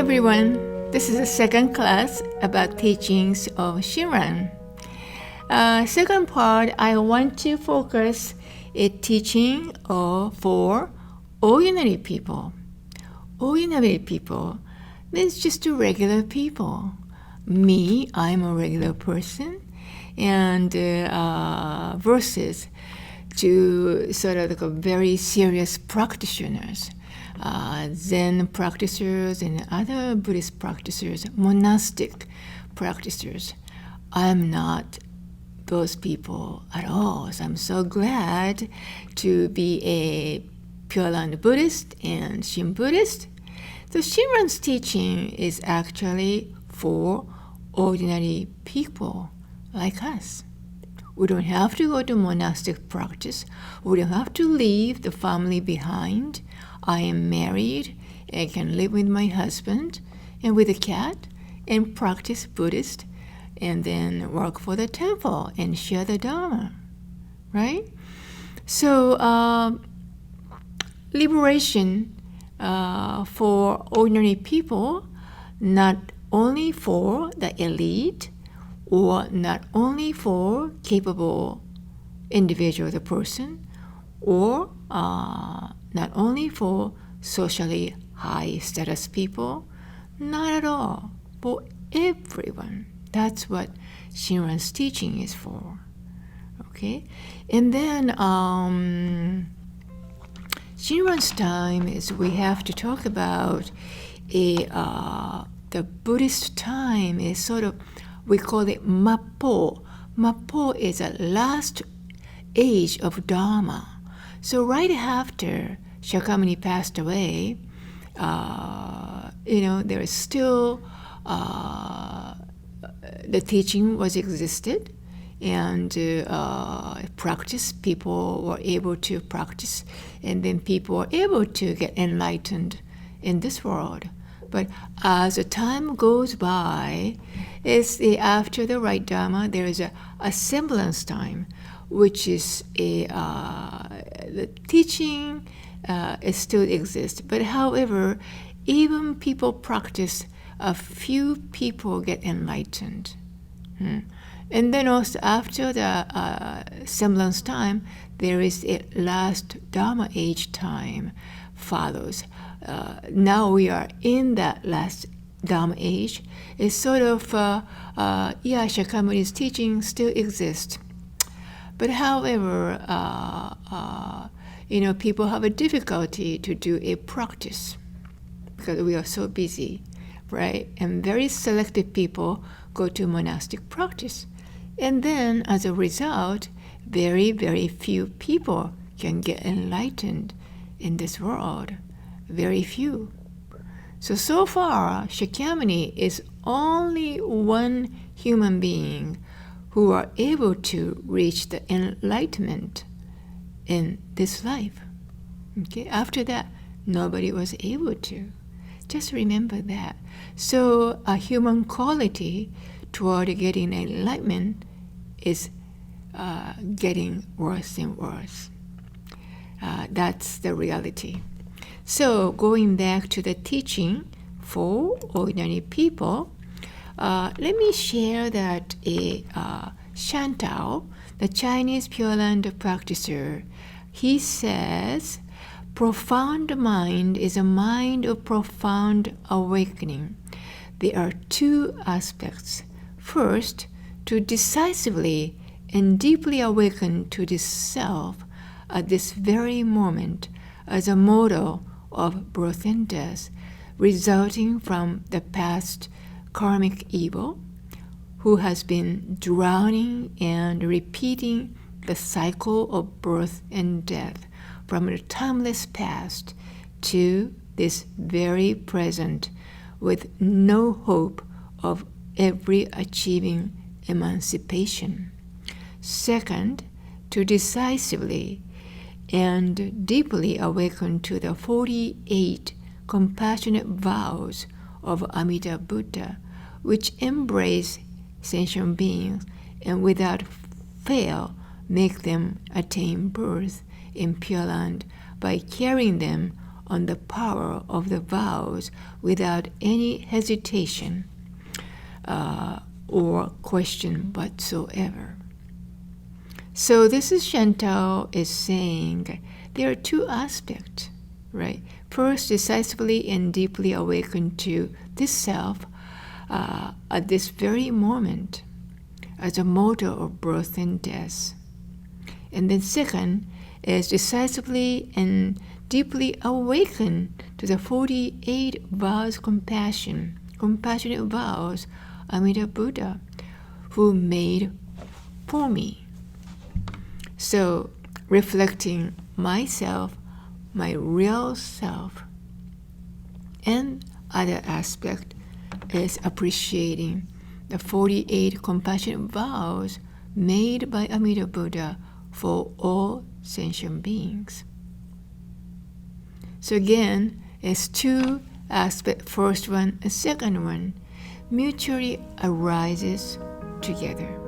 everyone, this is the second class about teachings of Shinran. Second part, I want to focus a teaching for ordinary people. Ordinary people means just regular people. Me, I'm a regular person, and versus to sort of like a very serious practitioners. Zen practitioners and other Buddhist practitioners, monastic practitioners. I'm not those people at all. So I'm so glad to be a Pure Land Buddhist and Shin Buddhist. So Shinran's teaching is actually for ordinary people like us. We don't have to go to monastic practice. We don't have to leave the family behind. I am married. I can live with my husband and with a cat and practice Buddhist and then work for the temple and share the Dharma, right? So liberation for ordinary people, not only for the elite or not only for capable individual, the person, or not only for socially high status people, not at all, for everyone. That's what Shinran's teaching is for. Okay, and then Shinran's time is we have to talk about the Buddhist time is sort of, we call it Mappo. Mappo is a last age of Dharma. So right after Shakyamuni passed away, there is still the teaching was existed, and people were able to practice, and then people were able to get enlightened in this world. But as the time goes by, after the right Dharma, there is a semblance time, which is the teaching still exists. But however, even people practice, a few people get enlightened. And then also after the semblance time, there is a last Dharma age time follows. Now we are in that last Dharma age. It's sort of, Shakyamuni's teaching still exists. But however, people have a difficulty to do a practice because we are so busy, right? And very selective people go to monastic practice. And then as a result, very, very few people can get enlightened in this world. Very few. So far, Shakyamuni is only one human being who are able to reach the enlightenment in this life. Okay? After that, nobody was able to. Just remember that. So a human quality toward getting enlightenment is getting worse and worse. That's the reality. So going back to the teaching for ordinary people, let me share that Shantao, the Chinese Pure Land practitioner, he says, profound mind is a mind of profound awakening. There are two aspects. First, to decisively and deeply awaken to this self at this very moment as a model of birth and death resulting from the past karmic evil, who has been drowning and repeating the cycle of birth and death from the timeless past to this very present with no hope of ever achieving emancipation. Second, to decisively and deeply awaken to the 48 compassionate vows of Amida Buddha, which embrace sentient beings and without fail make them attain birth in Pure Land by carrying them on the power of the vows without any hesitation or question whatsoever. So this is Shantao is saying there are two aspects, right? First, decisively and deeply awaken to this self at this very moment as a motor of birth and death. And then second is decisively and deeply awaken to the 48 vows compassionate vows Amida Buddha, who made for me. So reflecting myself, my real self, and other aspect is appreciating the 48 compassionate vows made by Amida Buddha for all sentient beings. So again, it's two aspects, first one and second one, mutually arises together.